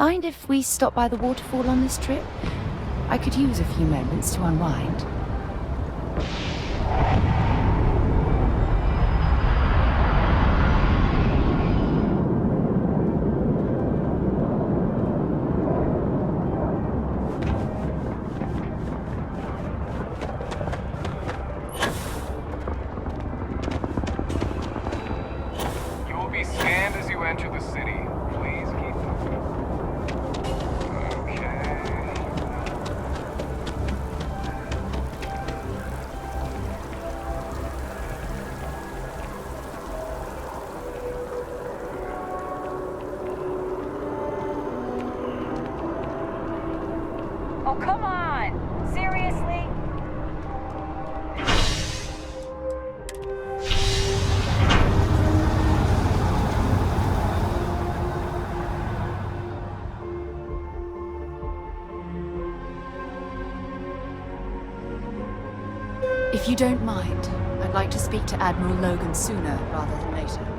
Mind if we stop by the waterfall on this trip? I could use a few moments to unwind. You will be scanned as you enter the city. Please keep moving. Okay. Oh, come on! Seriously? If you don't mind, I'd like to speak to Admiral Logan sooner rather than later.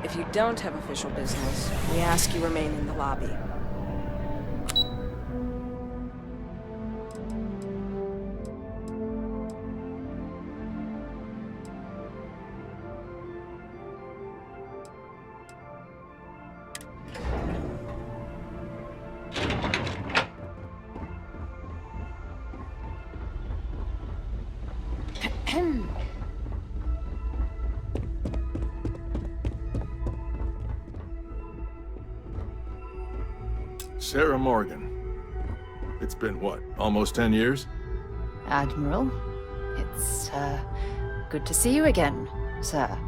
If you don't have official business, we ask you remain in the lobby. Sarah Morgan. It's been what, almost 10 years? Admiral, it's, good to see you again, sir.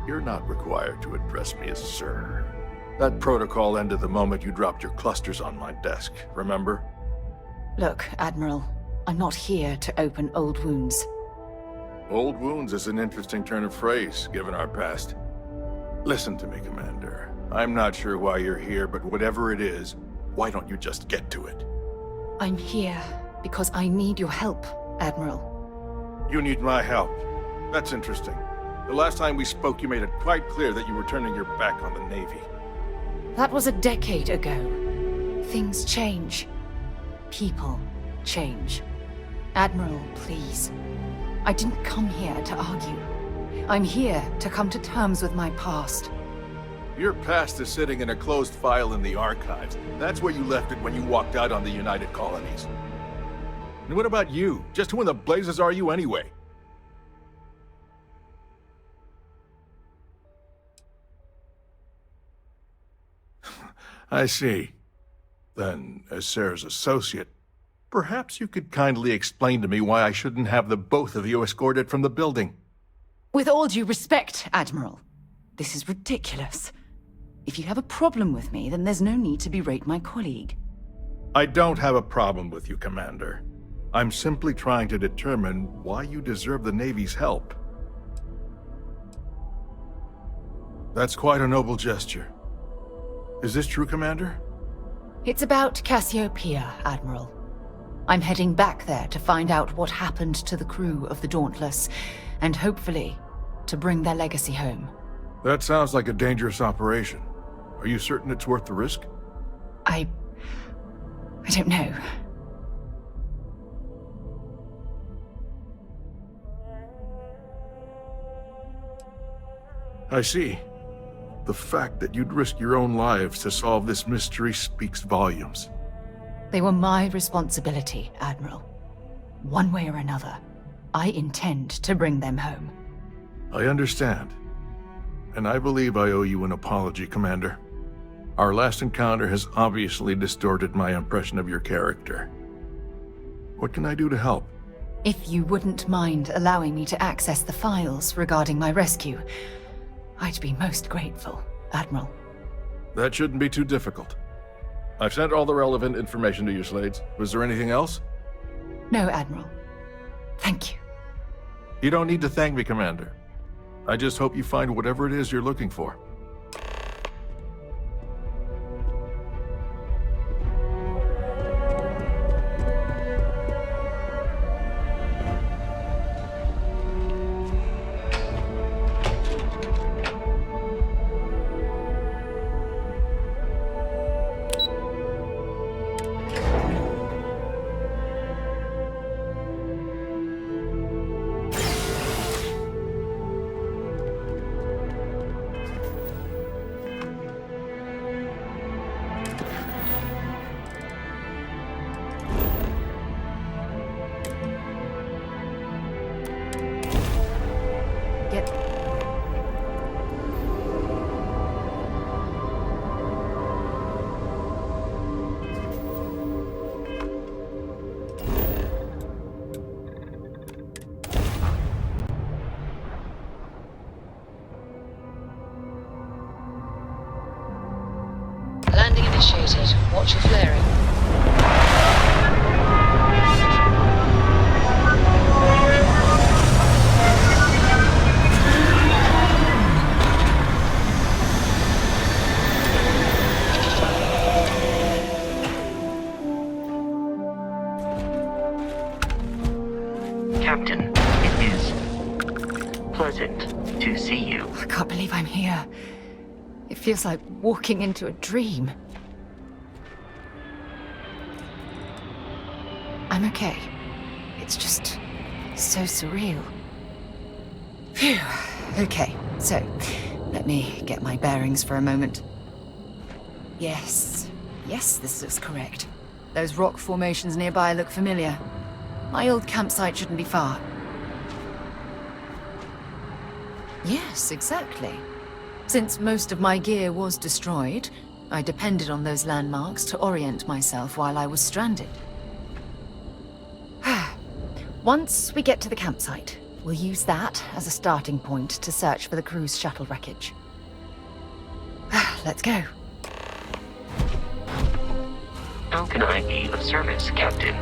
You're not required to address me as sir. That protocol ended the moment you dropped your clusters on my desk, remember? Look, Admiral, I'm not here to open old wounds. Old wounds is an interesting turn of phrase, given our past. Listen to me, Commander. I'm not sure why you're here, but whatever it is, why don't you just get to it? I'm here because I need your help, Admiral. You need my help. That's interesting. The last time we spoke, you made it quite clear that you were turning your back on the Navy. That was a decade ago. Things change. People change. Admiral, please. I didn't come here to argue. I'm here to come to terms with my past. Your past is sitting in a closed file in the archives. That's where you left it when you walked out on the United Colonies. And what about you? Just who in the blazes are you anyway? I see. Then, as Sarah's associate, perhaps you could kindly explain to me why I shouldn't have the both of you escorted from the building. With all due respect, Admiral, this is ridiculous. If you have a problem with me, then there's no need to berate my colleague. I don't have a problem with you, Commander. I'm simply trying to determine why you deserve the Navy's help. That's quite a noble gesture. Is this true, Commander? It's about Cassiopeia, Admiral. I'm heading back there to find out what happened to the crew of the Dauntless, and hopefully, to bring their legacy home. That sounds like a dangerous operation. Are you certain it's worth the risk? I don't know. I see. The fact that you'd risk your own lives to solve this mystery speaks volumes. They were my responsibility, Admiral. One way or another, I intend to bring them home. I understand. And I believe I owe you an apology, Commander. Our last encounter has obviously distorted my impression of your character. What can I do to help? If you wouldn't mind allowing me to access the files regarding my rescue, I'd be most grateful, Admiral. That shouldn't be too difficult. I've sent all the relevant information to you, Slades. Was there anything else? No, Admiral. Thank you. You don't need to thank me, Commander. I just hope you find whatever it is you're looking for. Get... Landing initiated. Watch your flaring. Captain, it is pleasant to see you. I can't believe I'm here. It feels like walking into a dream. I'm okay. It's just so surreal. Phew. Okay, so let me get my bearings for a moment. Yes, this looks correct. Those rock formations nearby look familiar. My old campsite shouldn't be far. Yes, exactly. Since most of my gear was destroyed, I depended on those landmarks to orient myself while I was stranded. Once we get to the campsite, we'll use that as a starting point to search for the cruise shuttle wreckage. Let's go. How can I be of service, Captain?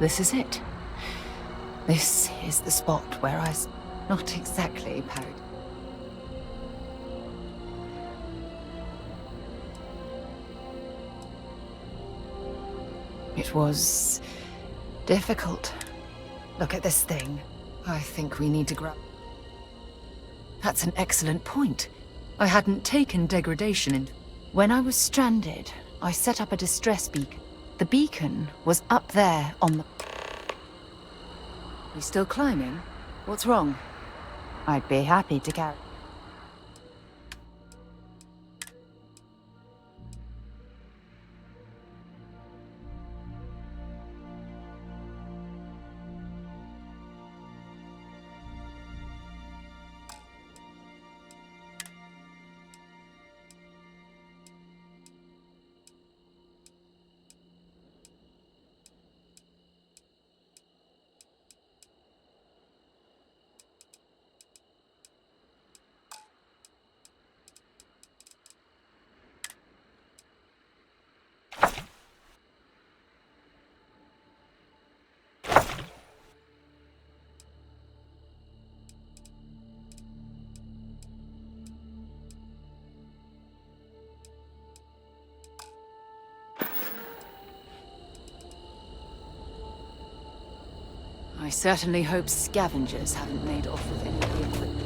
This is it. This is the spot where not exactly parried. It was difficult, Look at this thing. I think we need to grab... That's an excellent point. I hadn't taken degradation in... When I was stranded, I set up a distress beacon. The beacon was up there on the... You still climbing? What's wrong? I'd be happy to carry... I certainly hope scavengers haven't made off with any of the equipment.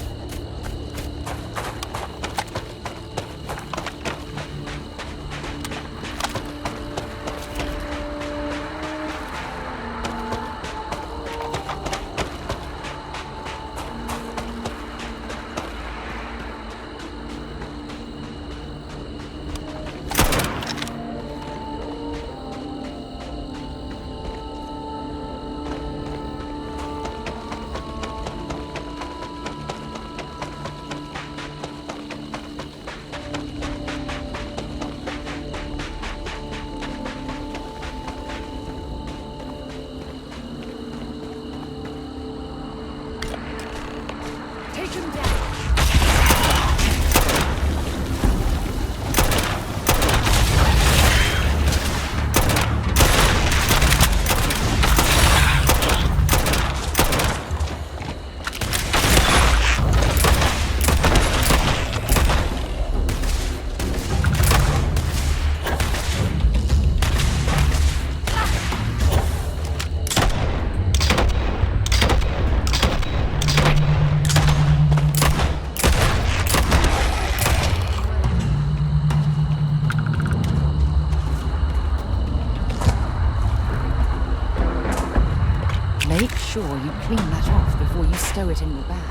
Make sure you clean that off before you stow it in your bag.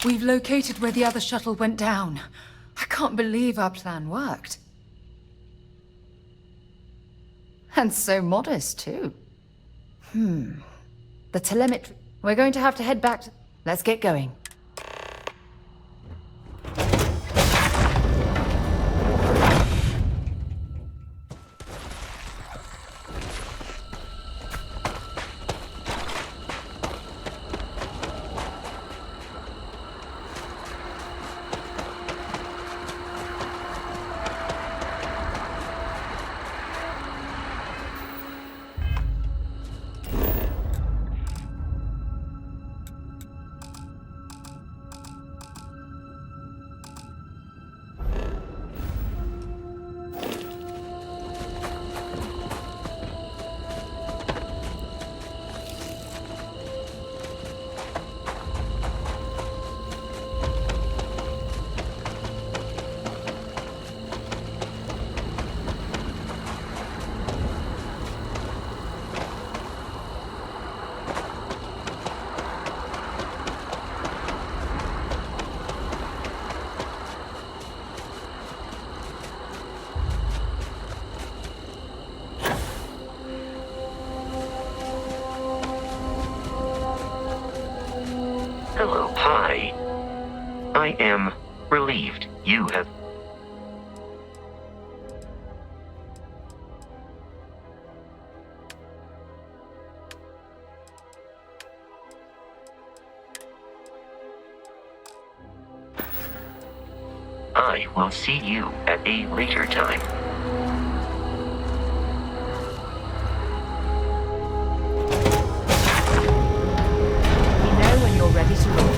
We've located where the other shuttle went down. I can't believe our plan worked. And so modest, too. The telemetry... We're going to have to head back to... Let's get going. Hi. I am relieved you have... I will see you at a later time. You know when you're ready to launch.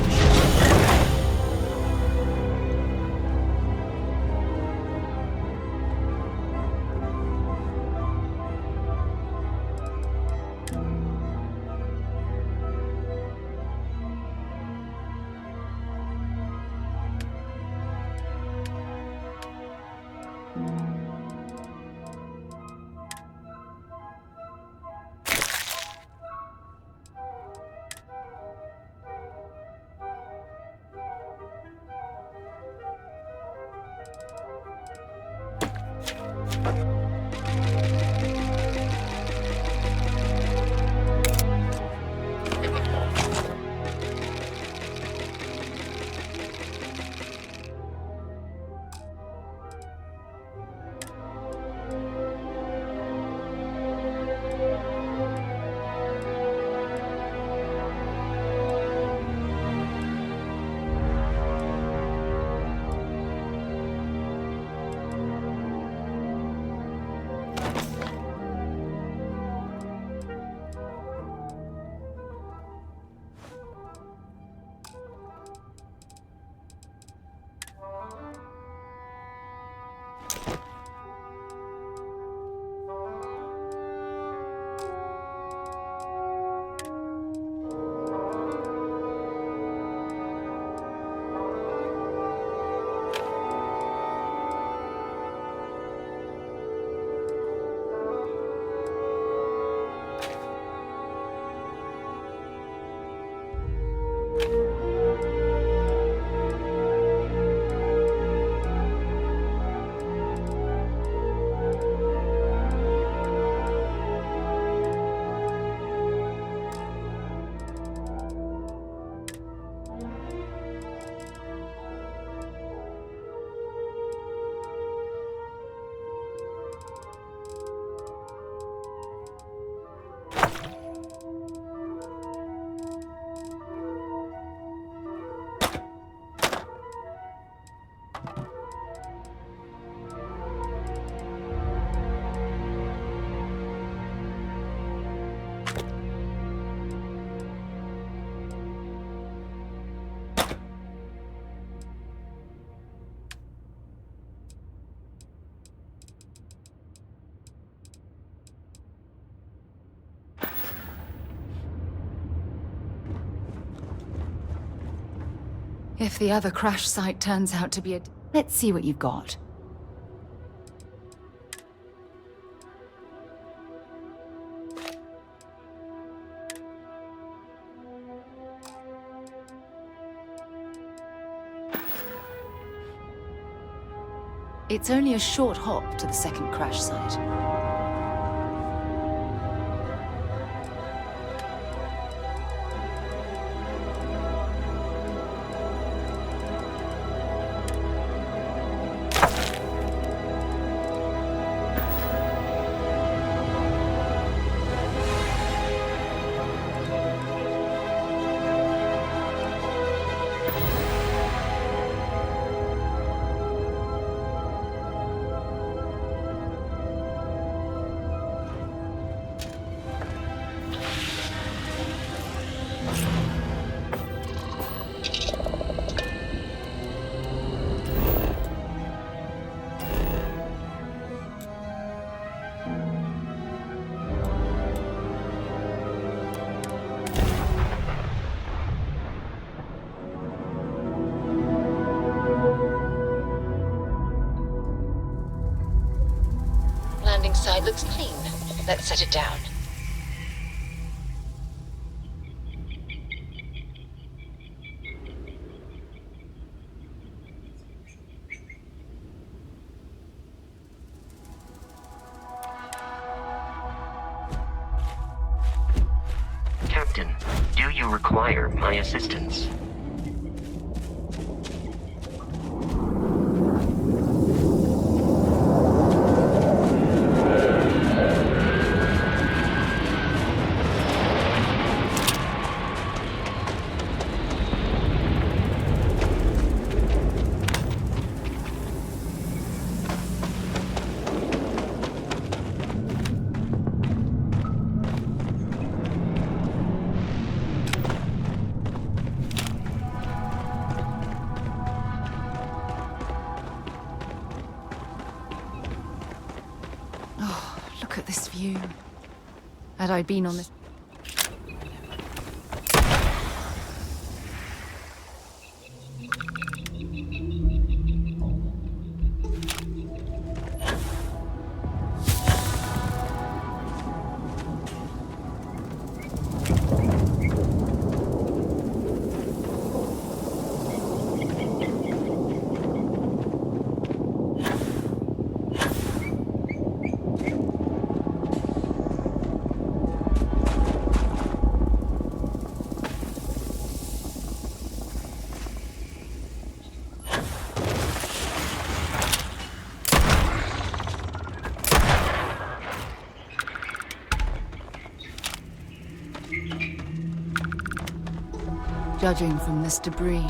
If the other crash site turns out to be a... Let's see what you've got. It's only a short hop to the second crash site. Landing side looks clean. Let's set it down. Captain, do you require my assistance? Had I been on this... Judging from this debris,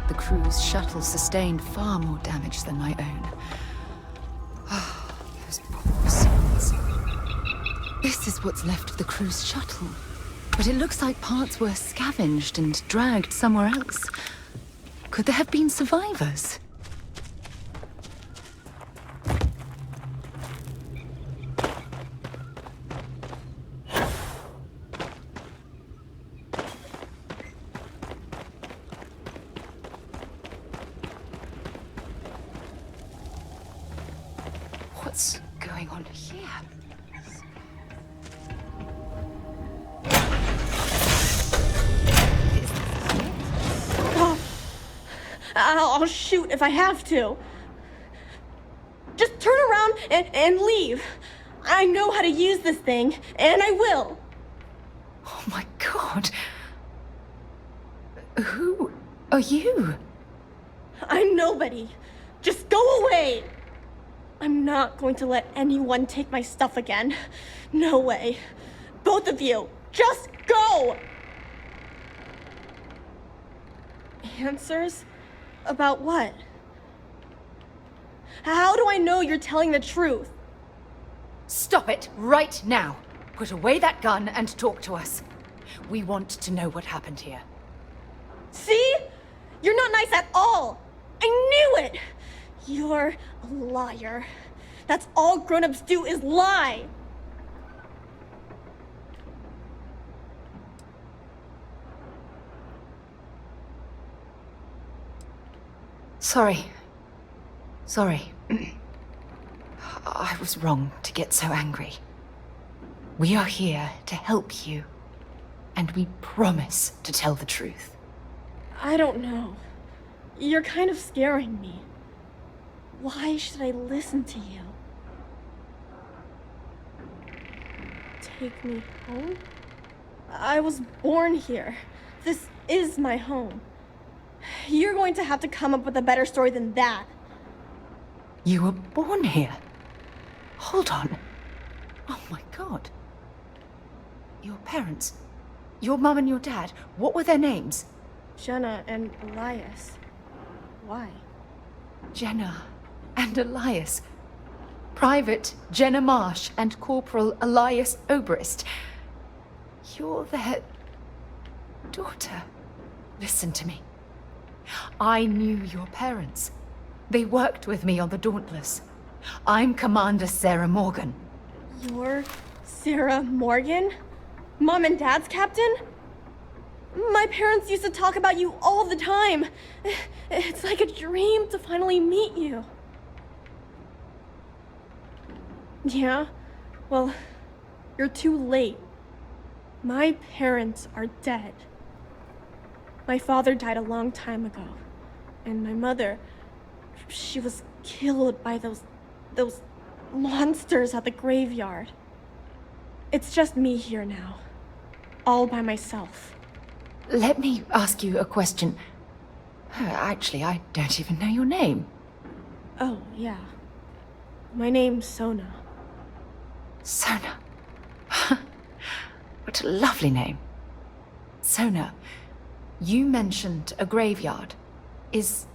the crew's shuttle sustained far more damage than my own. Those poor souls. This is what's left of the crew's shuttle. But it looks like parts were scavenged and dragged somewhere else. Could there have been survivors? What's going on here? Oh, I'll shoot if I have to. Just turn around and leave. I know how to use this thing, and I will. Oh my god. Who are you? I'm nobody. Just go away. I'm not going to let anyone take my stuff again. No way. Both of you, just go! Answers? About what? How do I know you're telling the truth? Stop it right now. Put away that gun and talk to us. We want to know what happened here. See? You're not nice at all. I knew it! You're a liar. That's all grown-ups do is lie. Sorry. I was wrong to get so angry. We are here to help you, and we promise to tell the truth. I don't know. You're kind of scaring me. Why should I listen to you? Take me home? I was born here. This is my home. You're going to have to come up with a better story than that. You were born here? Hold on. Oh my god. Your parents, your mum and your dad, what were their names? Jenna and Elias. Why? Jenna and Elias. Private Jenna Marsh and Corporal Elias Obrist. You're their daughter. Listen to me. I knew your parents. They worked with me on the Dauntless. I'm Commander Sarah Morgan. You're Sarah Morgan? Mom and Dad's captain? My parents used to talk about you all the time. It's like a dream to finally meet you. Yeah? Well, you're too late. My parents are dead. My father died a long time ago. And my mother, she was killed by those monsters at the graveyard. It's just me here now. All by myself. Let me ask you a question. Actually, I don't even know your name. Oh, yeah. My name's Sona. Sona. What a lovely name. Sona, you mentioned a graveyard. Is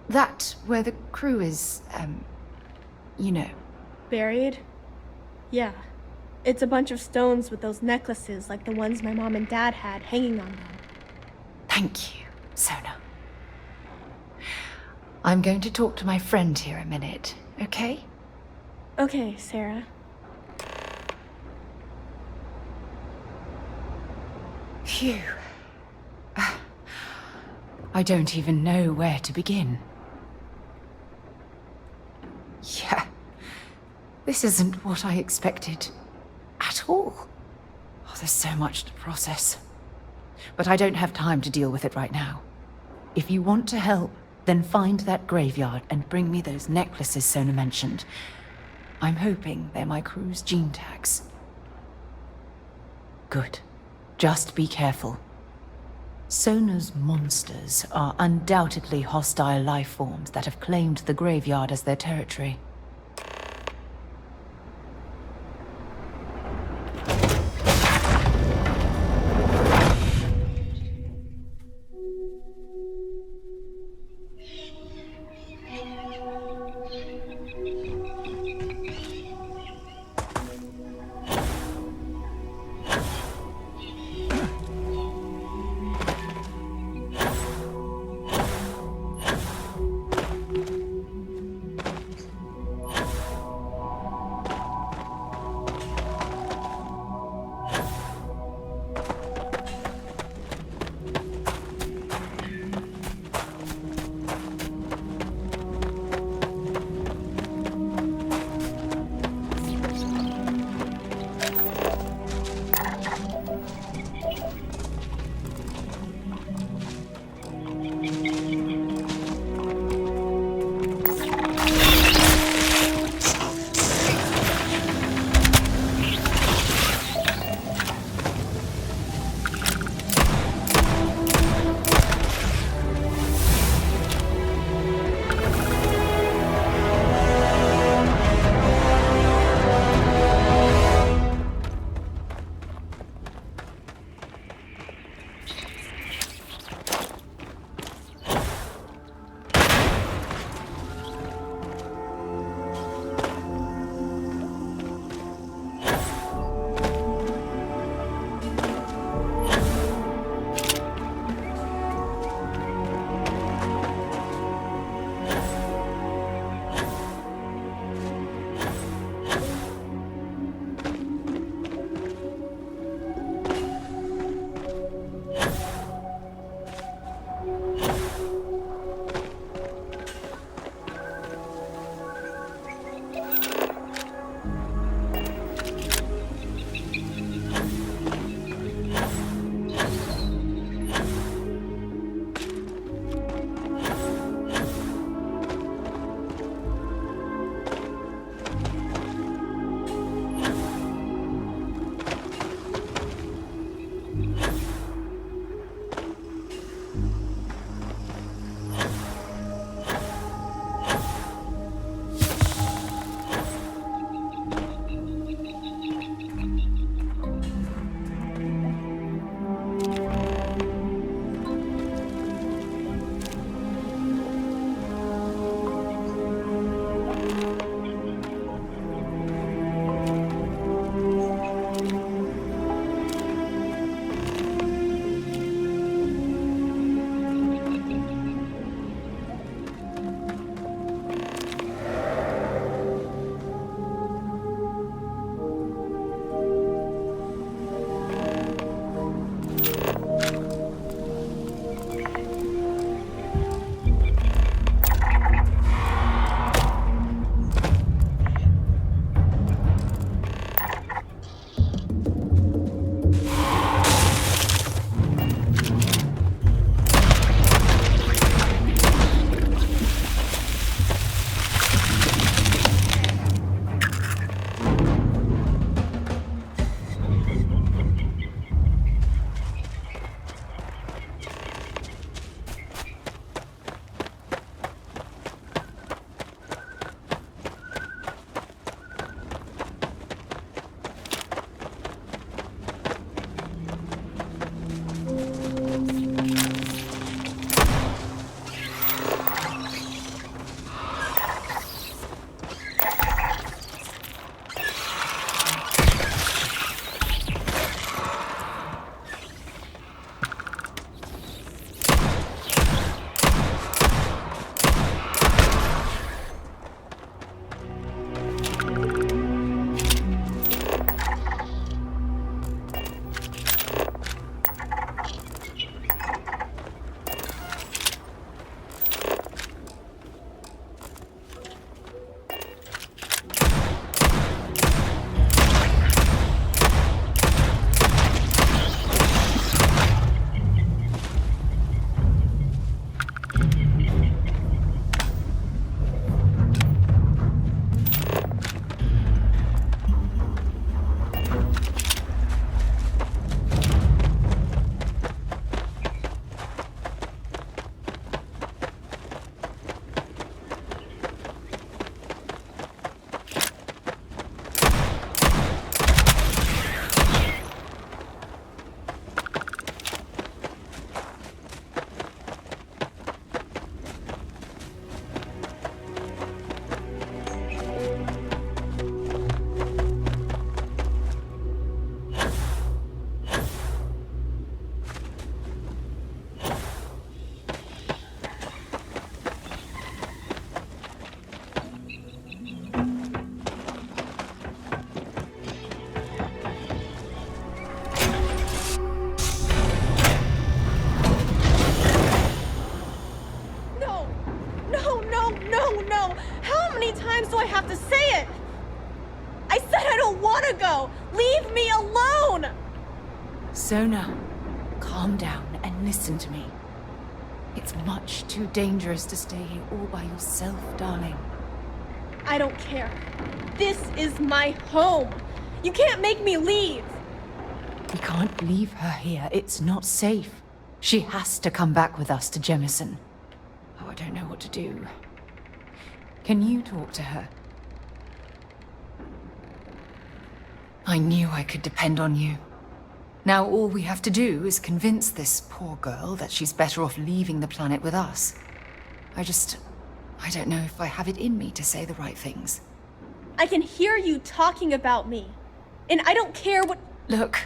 that where the crew is, you know? Buried? Yeah. It's a bunch of stones with those necklaces like the ones my mom and dad had hanging on them. Thank you, Sona. I'm going to talk to my friend here a minute, okay? Okay, Sarah. Phew. I don't even know where to begin. Yeah. This isn't what I expected. At all. Oh, there's so much to process. But I don't have time to deal with it right now. If you want to help, then find that graveyard and bring me those necklaces Sona mentioned. I'm hoping they're my crew's gene tags. Good. Just be careful. Sona's monsters are undoubtedly hostile life forms that have claimed the graveyard as their territory. Sona, calm down and listen to me. It's much too dangerous to stay here all by yourself, darling. I don't care. This is my home. You can't make me leave. We can't leave her here. It's not safe. She has to come back with us to Jemison. Oh, I don't know what to do. Can you talk to her? I knew I could depend on you. Now all we have to do is convince this poor girl that she's better off leaving the planet with us. I don't know if I have it in me to say the right things. I can hear you talking about me. And I don't care what... Look,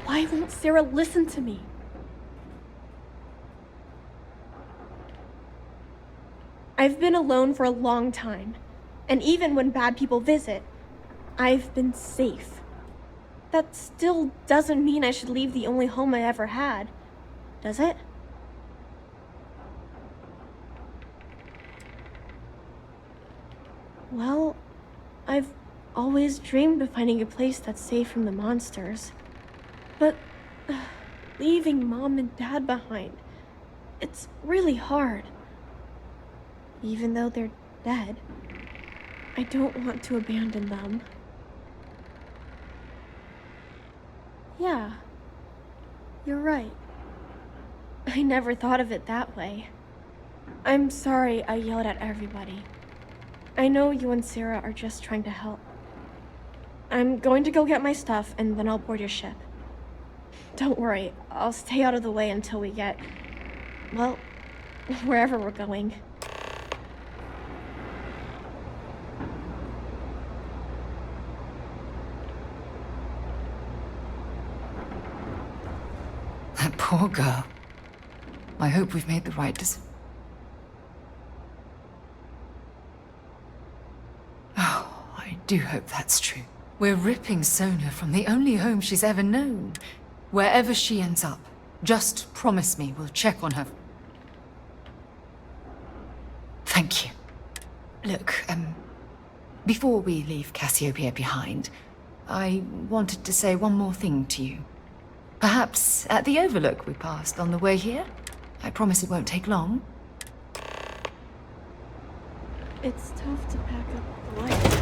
Why won't Sarah listen to me? I've been alone for a long time. And even when bad people visit, I've been safe. That still doesn't mean I should leave the only home I ever had, does it? Well, I've always dreamed of finding a place that's safe from the monsters. But leaving Mom and Dad behind, it's really hard. Even though they're dead, I don't want to abandon them. Yeah, you're right. I never thought of it that way. I'm sorry I yelled at everybody. I know you and Sarah are just trying to help. I'm going to go get my stuff and then I'll board your ship. Don't worry, I'll stay out of the way until we get, well, wherever we're going. that poor girl. I hope we've made the right decision. Oh, I do hope that's true. We're ripping Sona from the only home she's ever known. Wherever she ends up, just promise me we'll check on her. Thank you. Look, before we leave Cassiopeia behind, I wanted to say one more thing to you. Perhaps at the overlook we passed on the way here? I promise it won't take long. It's tough to pack up the lights.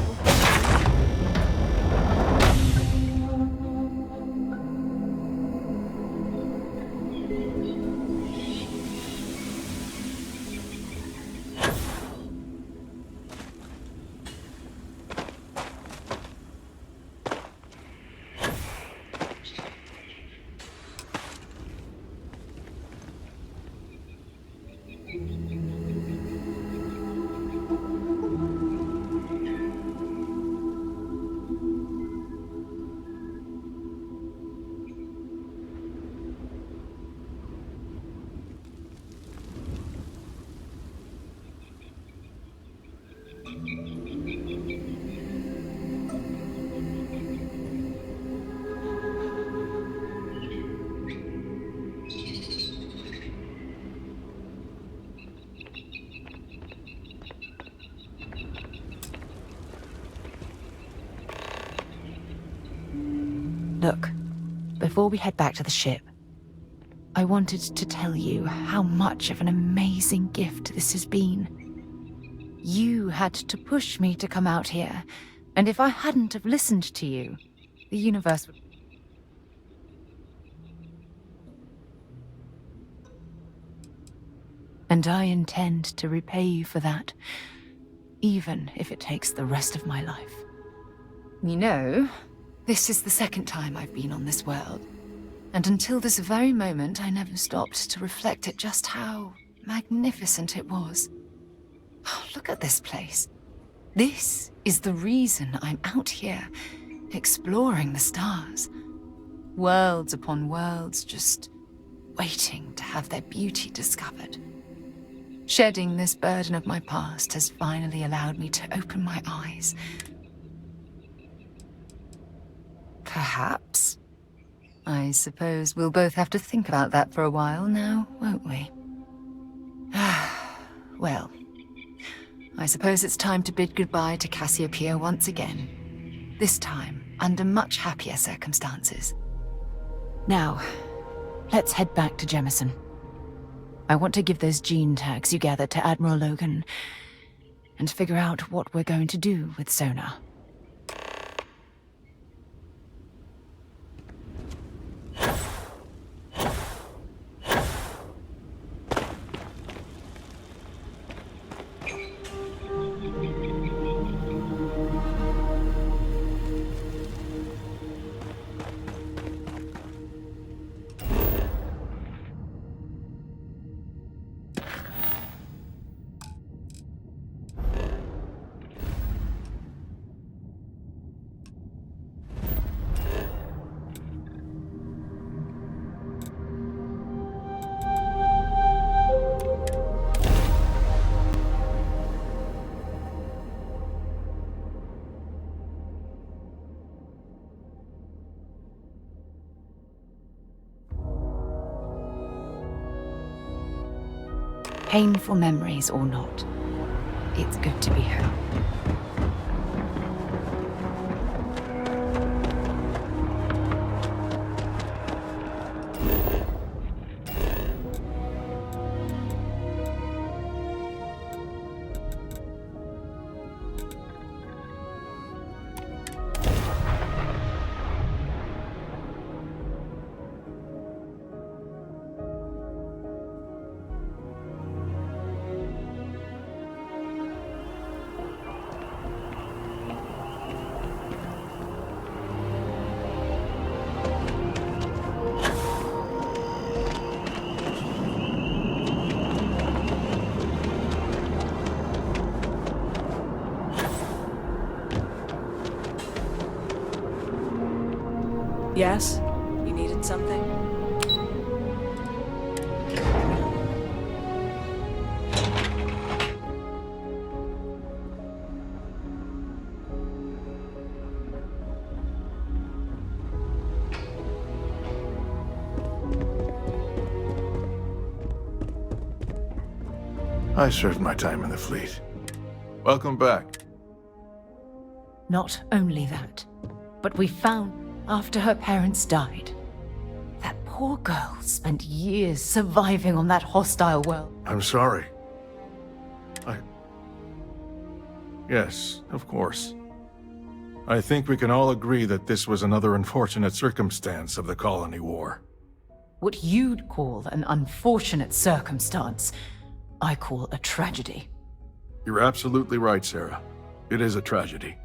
Look, before we head back to the ship, I wanted to tell you how much of an amazing gift this has been. You had to push me to come out here, and if I hadn't have listened to you, the universe would... And I intend to repay you for that, even if it takes the rest of my life. You know, this is the second time I've been on this world, and until this very moment I never stopped to reflect at just how magnificent it was. Oh, look at this place. This is the reason I'm out here, exploring the stars. Worlds upon worlds, just waiting to have their beauty discovered. Shedding this burden of my past has finally allowed me to open my eyes. Perhaps. I suppose we'll both have to think about that for a while now, won't we? Well, I suppose it's time to bid goodbye to Cassiopeia once again. This time, under much happier circumstances. Now, let's head back to Jemison. I want to give those gene tags you gathered to Admiral Logan and figure out what we're going to do with Sona. Painful memories or not, it's good to be home. Yes? You needed something? I served my time in the fleet. Welcome back. Not only that, but we found after her parents died. That poor girl spent years surviving on that hostile world. I'm sorry. Yes, of course. I think we can all agree that this was another unfortunate circumstance of the colony war. What you'd call an unfortunate circumstance, I call a tragedy. You're absolutely right, Sarah. It is a tragedy.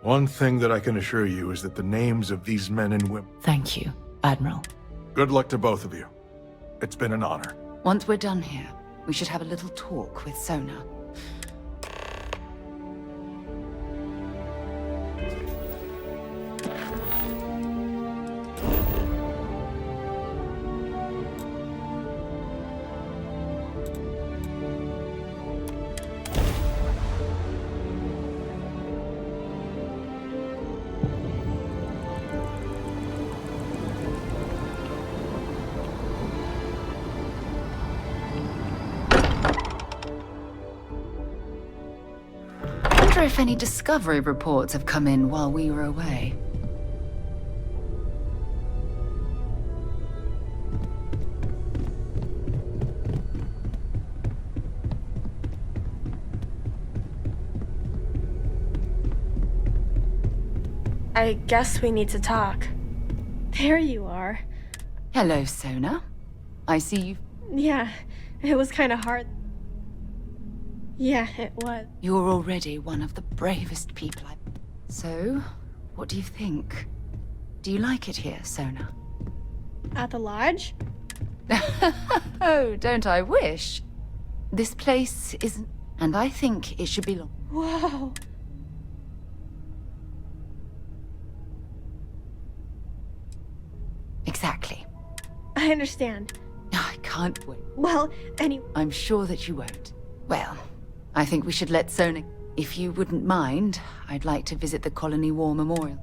One thing that I can assure you is that the names of these men and women... Thank you, Admiral. Good luck to both of you. It's been an honor. Once we're done here, we should have a little talk with Sona. I wonder if any discovery reports have come in while we were away. I guess we need to talk. There you are. Hello, Sona. I see you. Yeah, it was kind of hard. Yeah, it was. You're already one of the bravest people I... So, what do you think? Do you like it here, Sona? At the lodge? Oh, don't I wish? This place isn't... And I think it should belong. Whoa. Exactly. I understand. I can't wait. Well, anyway. I'm sure that you won't. Well, I think we should let Sona... If you wouldn't mind, I'd like to visit the Colony War Memorial.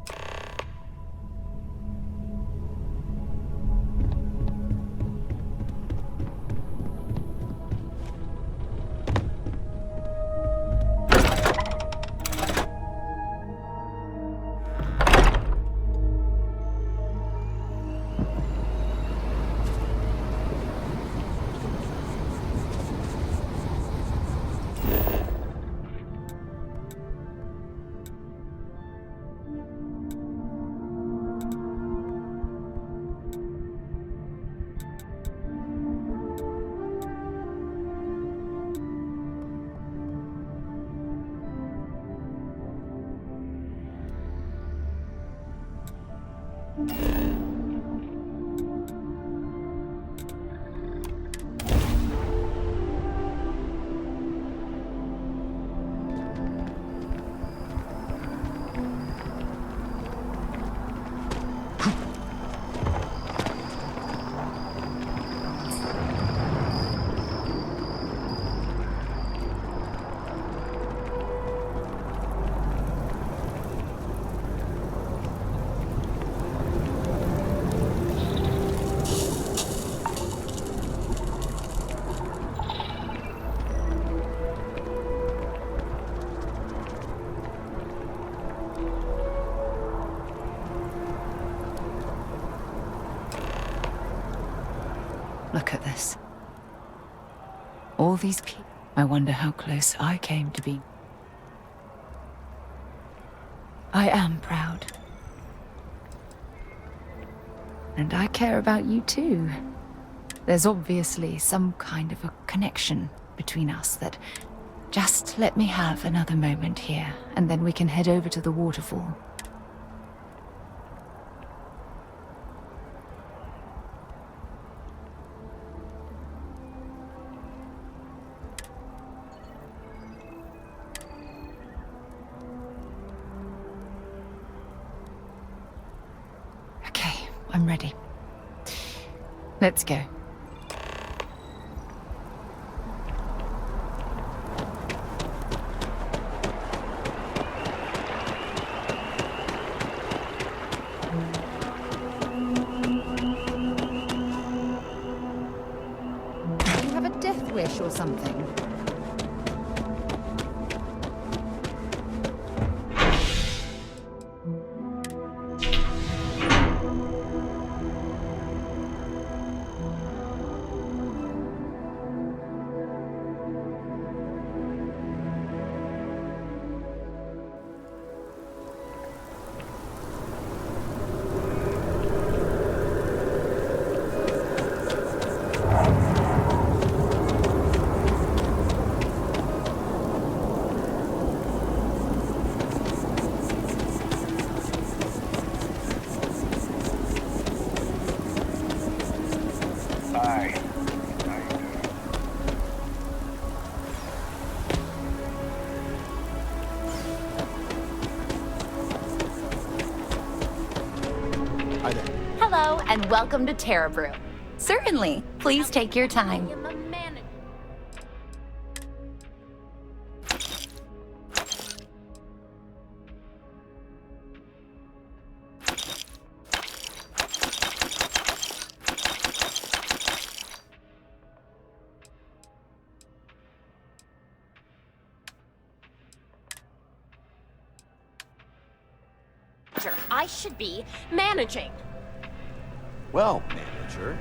Look at this. All these people. I wonder how close I came to be. I am proud. And I care about you too. There's obviously some kind of a connection between us that... Just let me have another moment here, and then we can head over to the waterfall. Okay, I'm ready. Let's go. You have a death wish or something? Hi. How you doing? Hello, and welcome to Terra Brew. Certainly. Please take your time. I should be managing. Well, manager.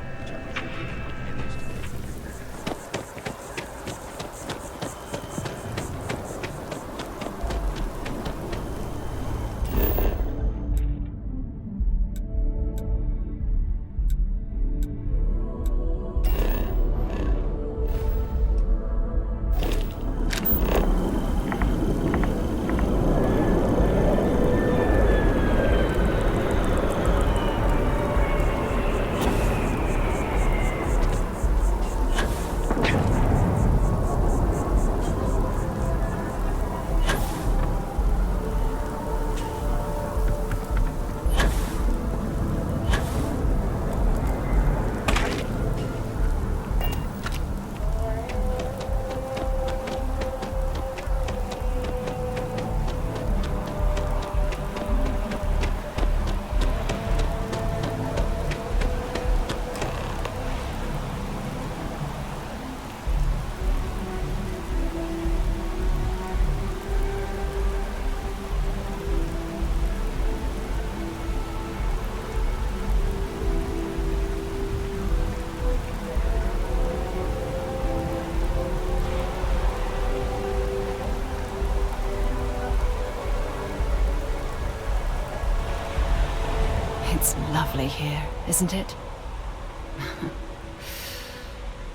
It's lovely here, isn't it?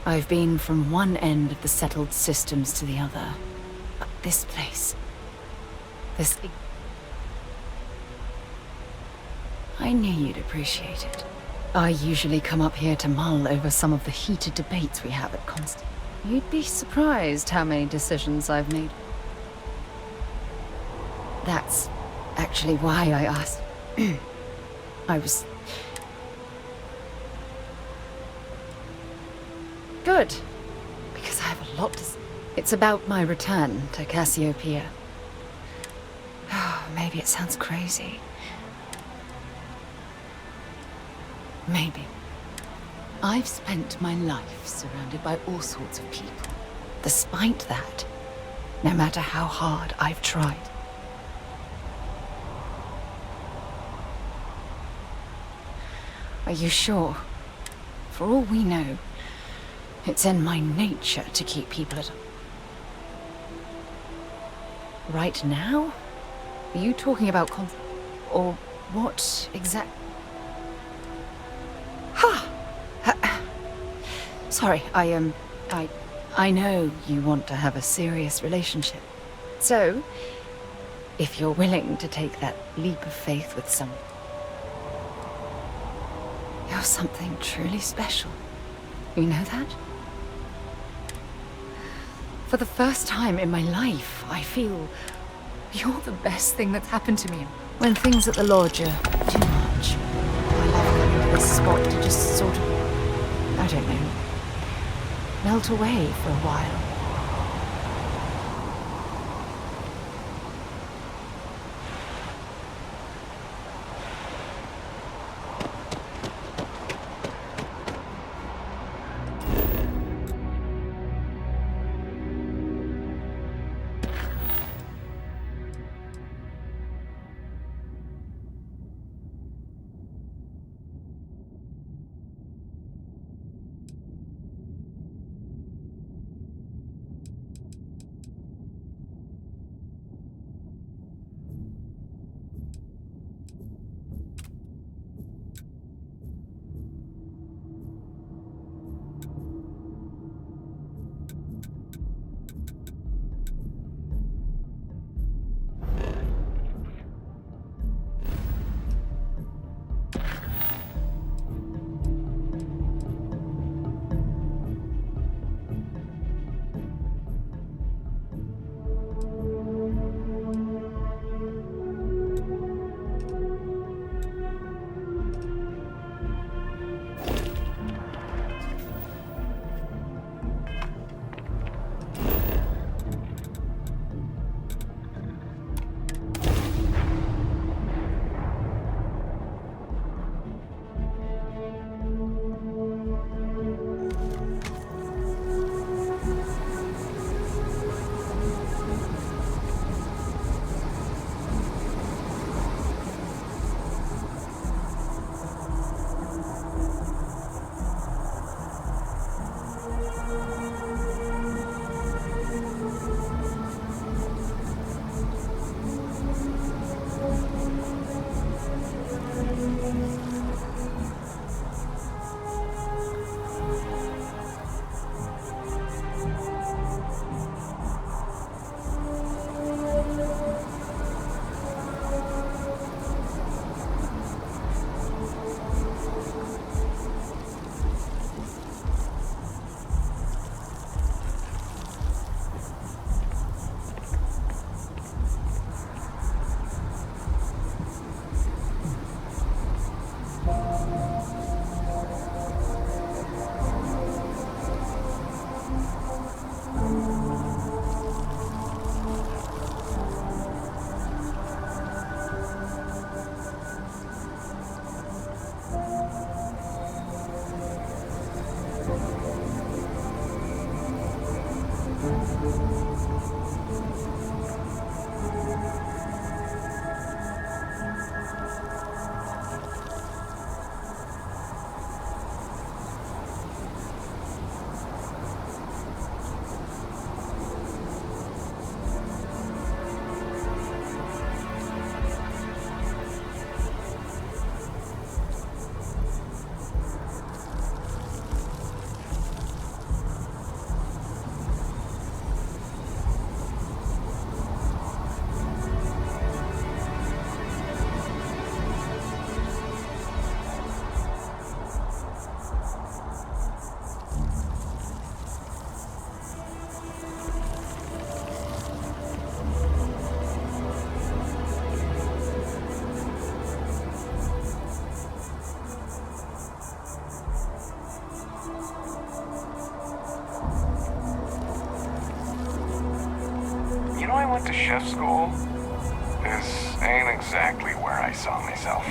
I've been from one end of the settled systems to the other. But this place... I knew you'd appreciate it. I usually come up here to mull over some of the heated debates we have at Constant. You'd be surprised how many decisions I've made. That's actually why I asked. I was... Good. Because I have a lot to say. It's about my return to Cassiopeia. Oh, maybe it sounds crazy. Maybe. I've spent my life surrounded by all sorts of people. Despite that, no matter how hard I've tried. Are you sure? For all we know, It's in my nature to keep people at... Right now? Are you talking about or what exact... Sorry, I know you want to have a serious relationship. So, if you're willing to take that leap of faith with someone, you're something truly special. You know that? For the first time in my life, I feel you're the best thing that's happened to me. When things at the lodge are too much, I love coming to this spot to just sort of, I don't know, melt away for a while. I went to chef school. This ain't exactly where I saw myself.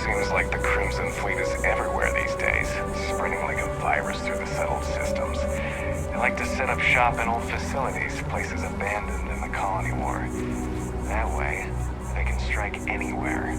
Seems like the Crimson Fleet is everywhere these days, spreading like a virus through the settled systems. They like to set up shop in old facilities, places abandoned in the colony war. That way, they can strike anywhere.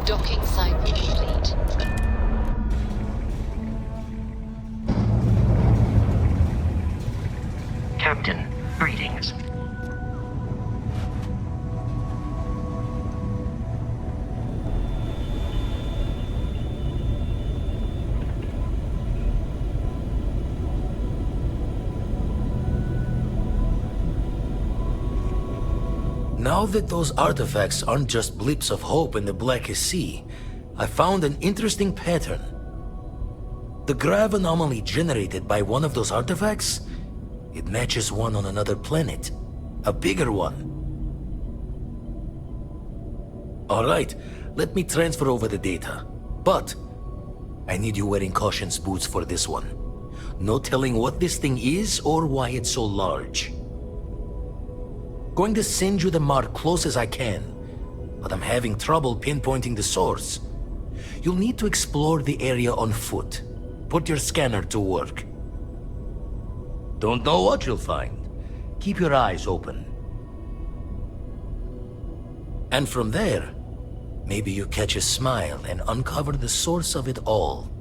Docking cycle complete. Captain, greetings. Now that those artifacts aren't just blips of hope in the Blackest Sea, I found an interesting pattern. The grav anomaly generated by one of those artifacts, it matches one on another planet. A bigger one. Alright, let me transfer over the data. But, I need you wearing caution's boots for this one. No telling what this thing is or why it's so large. Going to send you the mark close as I can, but I'm having trouble pinpointing the source. You'll need to explore the area on foot. Put your scanner to work. Don't know what you'll find. Keep your eyes open. And from there, maybe you catch a smile and uncover the source of it all.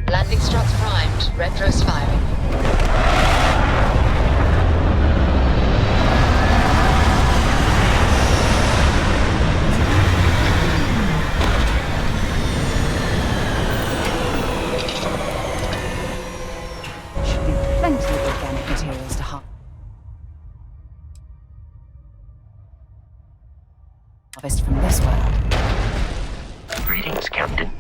Landing struts primed. Retros firing. Should be plenty of organic materials to harvest from this world. Greetings, Captain.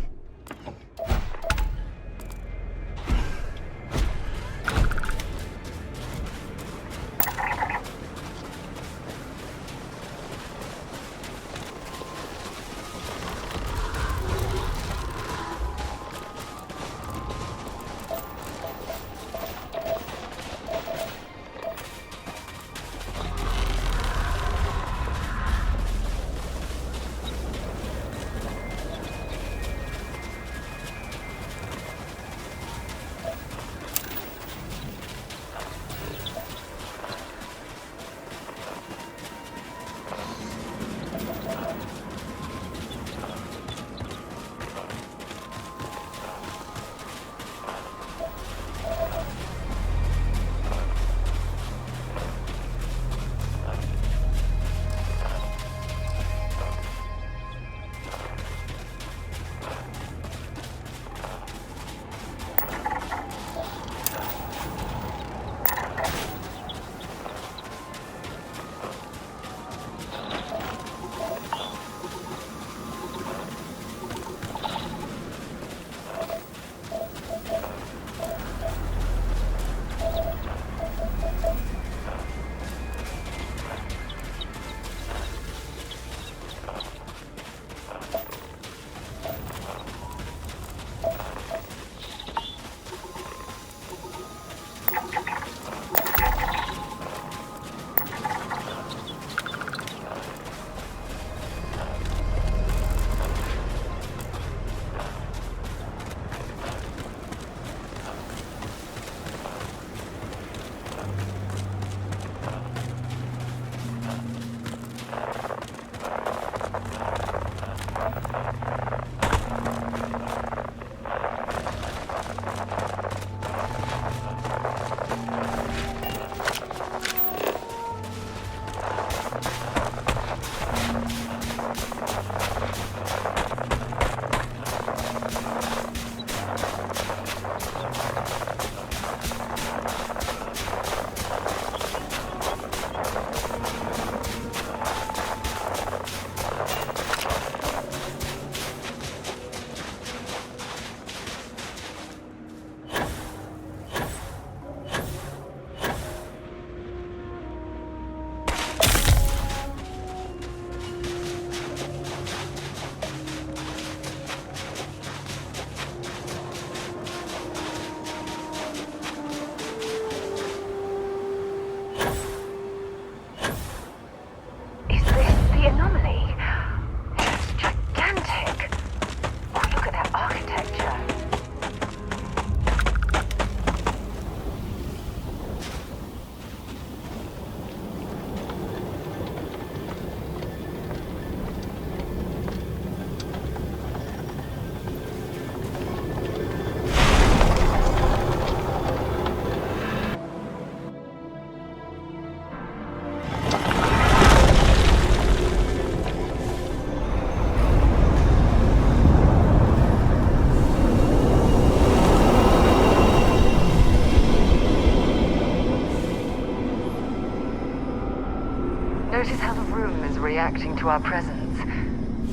system is reacting to our presence.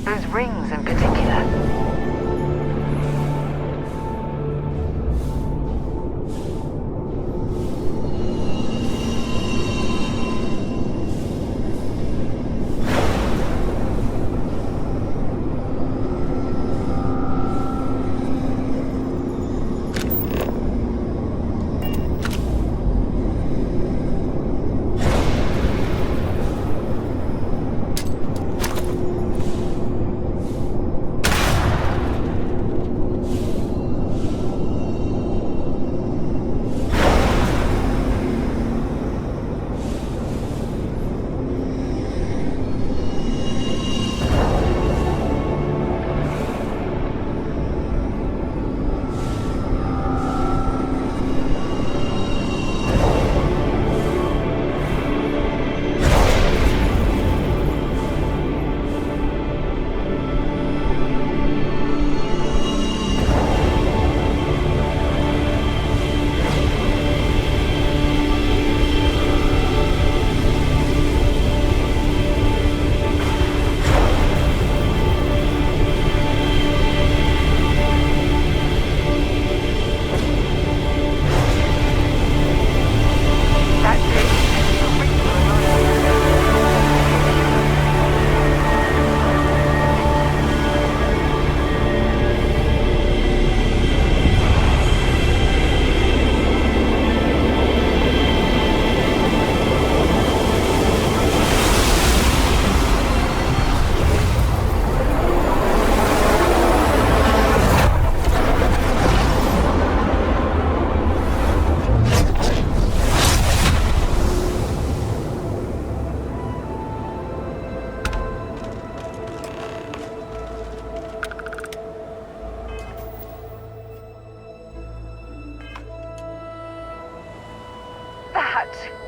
Those rings in particular.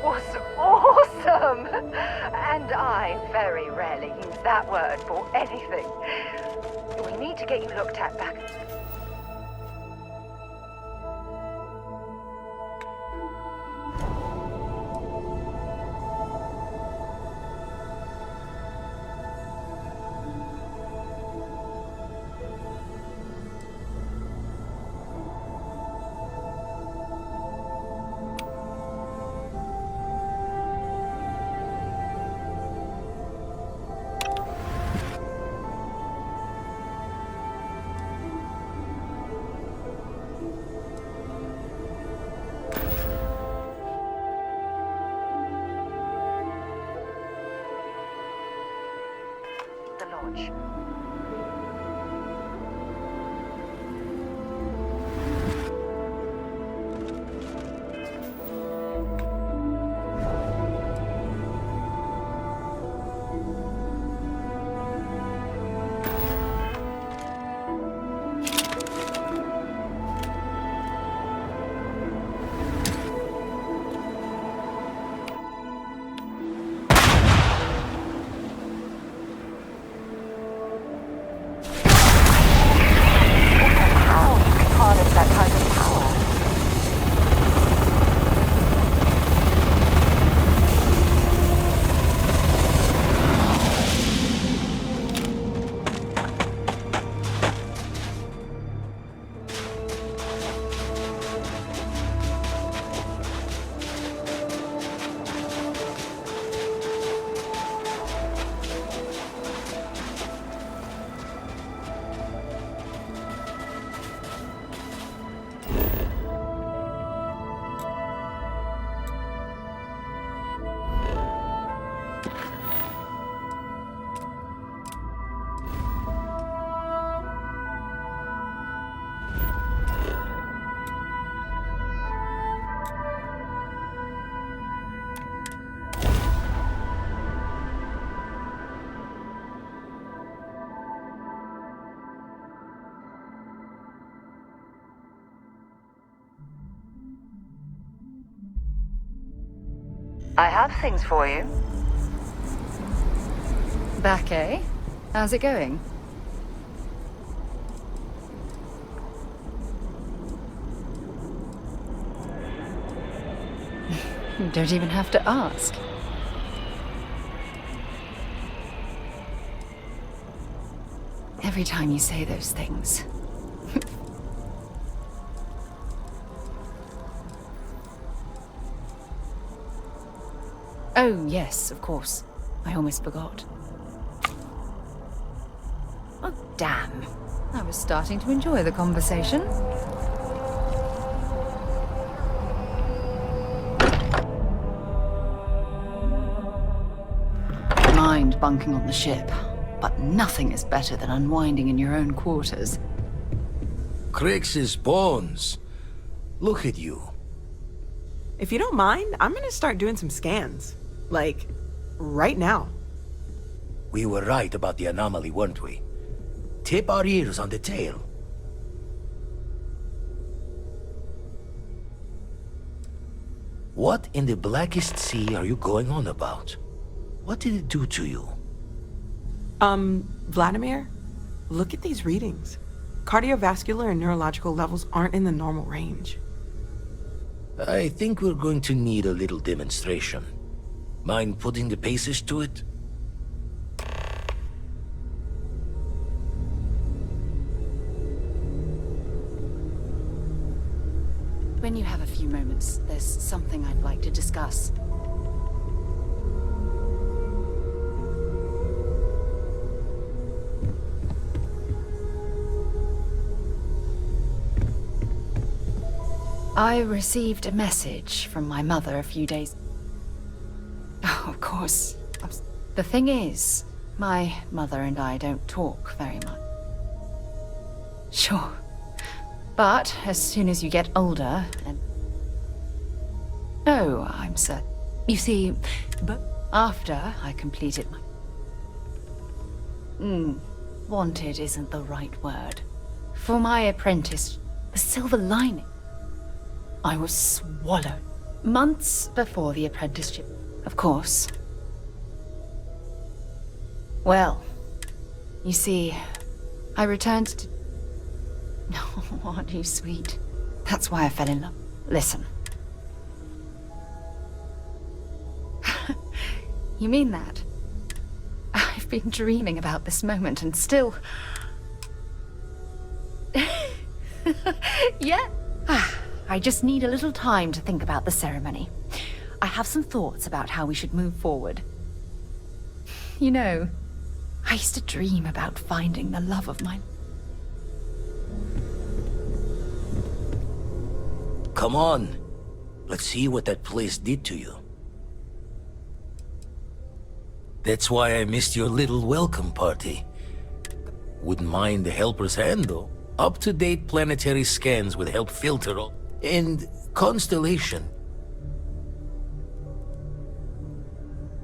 Was awesome! And I very rarely use that word for anything. We need to get you looked at back. The lodge. I have things for you. Back, eh? How's it going? You don't even have to ask. Every time you say those things. Oh, yes, of course. I almost forgot. Oh, damn. I was starting to enjoy the conversation. Mind bunking on the ship, but nothing is better than unwinding in your own quarters. Crix's bones. Look at you. If you don't mind, I'm gonna start doing some scans. Like, right now. We were right about the anomaly, weren't we? Tip our ears on the tail. What in the blackest sea are you going on about? What did it do to you? Vladimir, look at these readings. Cardiovascular and neurological levels aren't in the normal range. I think we're going to need a little demonstration. Mind putting the paces to it? When you have a few moments, there's something I'd like to discuss. I received a message from my mother a few days... Oh, of course. The thing is, my mother and I don't talk very much. Sure. But as soon as you get older and... Oh, I'm certain. You see, but after I completed my... wanted isn't the right word. For my apprentice, the silver lining. I was swallowed. Months before the apprenticeship, of course. Well, you see, I returned to... Oh, aren't you sweet? That's why I fell in love. Listen. You mean that? I've been dreaming about this moment and still... Yeah. I just need a little time to think about the ceremony. I have some thoughts about how we should move forward. You know, I used to dream about finding the love of my... Come on. Let's see what that place did to you. That's why I missed your little welcome party. Wouldn't mind the helper's hand, though. Up-to-date planetary scans would help filter all... And constellation.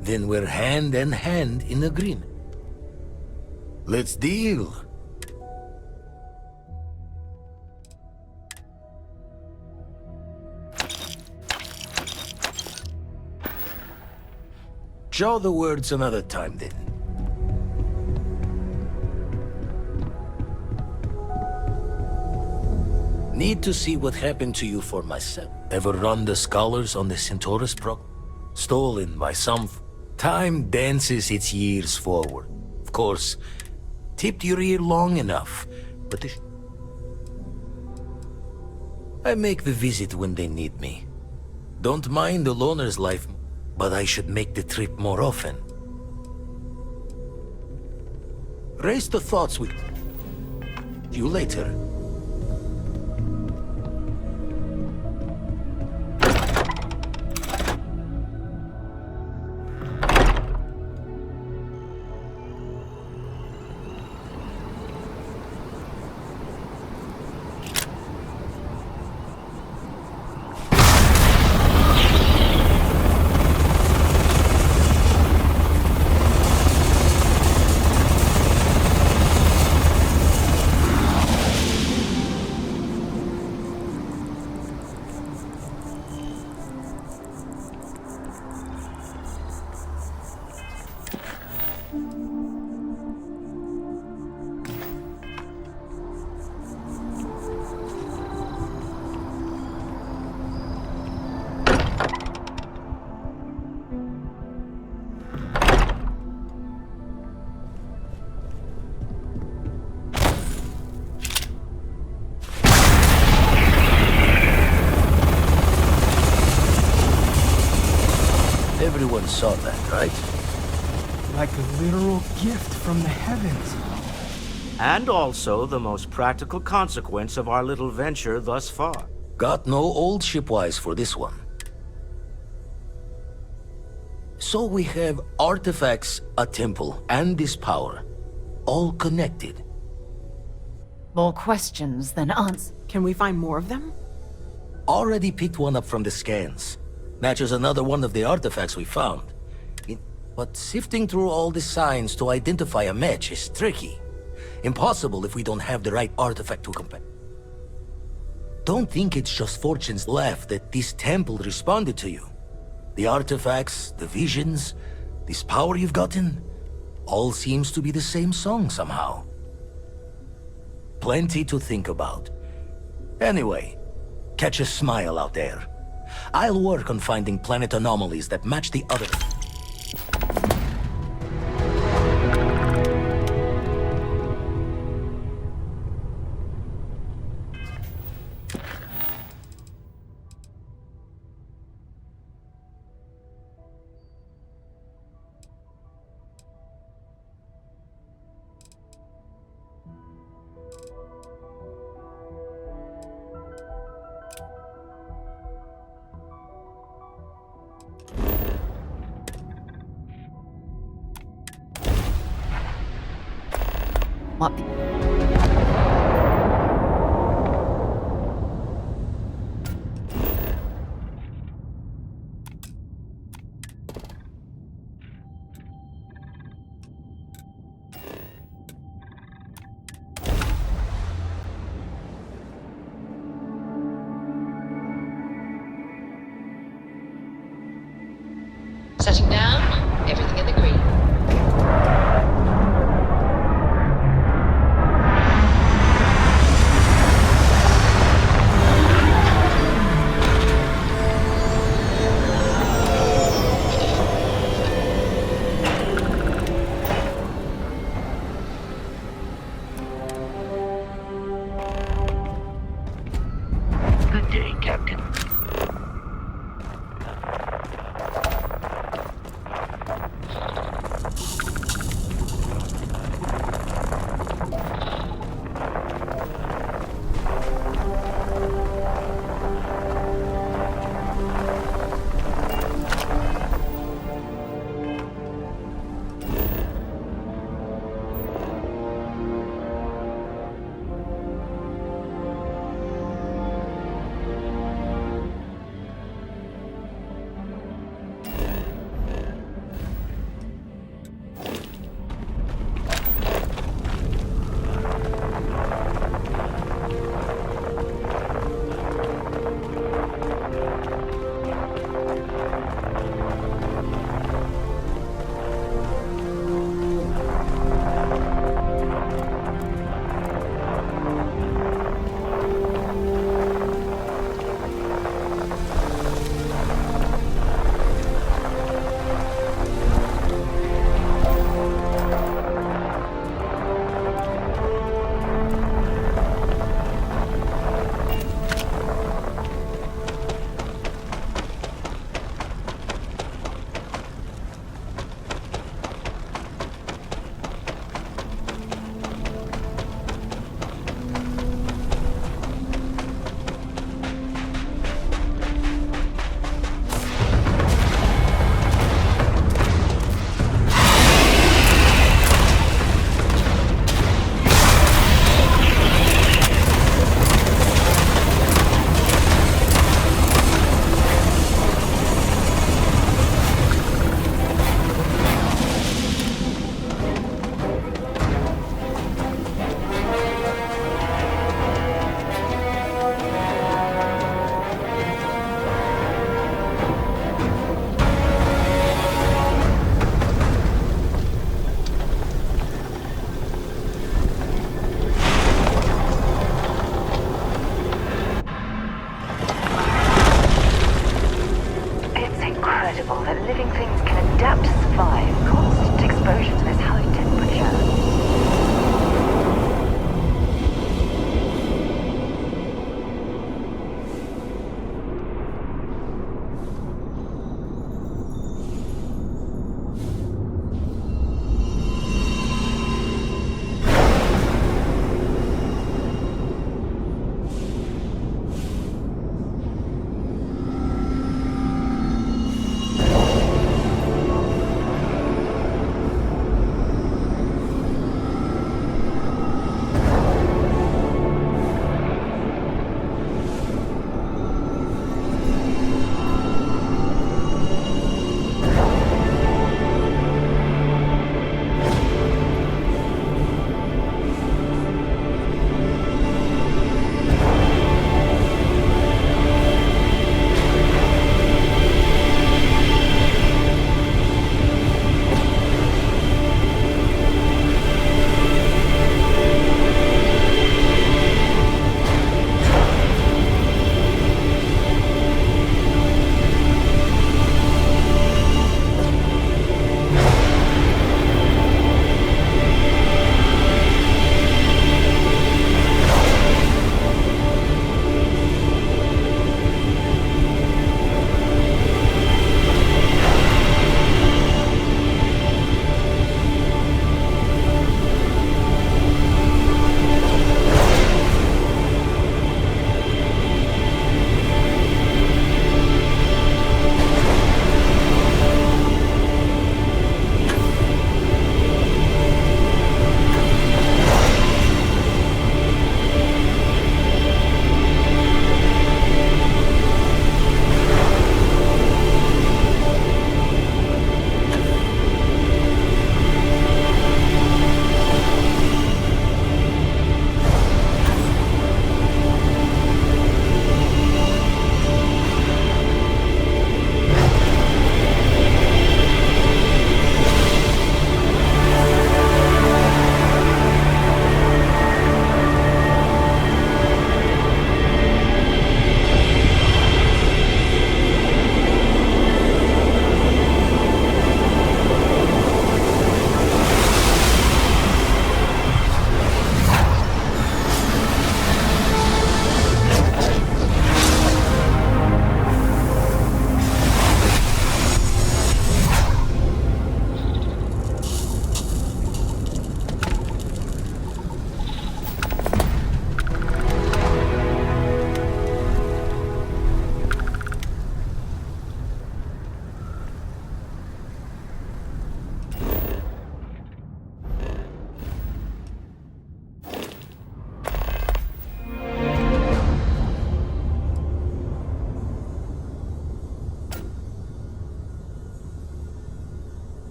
Then we're hand in hand in agreement. Let's deal. Jaw the words another time, then. Need to see what happened to you for myself. Ever run the scholars on the Centaurus proc? Stolen by some... Time dances its years forward. Of course, tipped your ear long enough, but the... I make the visit when they need me. Don't mind the loner's life, but I should make the trip more often. Raise the thoughts with you later. Everyone saw that, right? Like a literal gift from the heavens. And also the most practical consequence of our little venture thus far. Got no old shipwise for this one. So we have artifacts, a temple, and this power. All connected. More questions than answers. Can we find more of them? Already picked one up from the scans. Matches another one of the artifacts we found. But sifting through all the signs to identify a match is tricky. Impossible if we don't have the right artifact to compare. Don't think it's just Fortune's laugh that this temple responded to you. The artifacts, the visions, this power you've gotten, all seems to be the same song somehow. Plenty to think about. Anyway, catch a smile out there. I'll work on finding planet anomalies that match the other. What?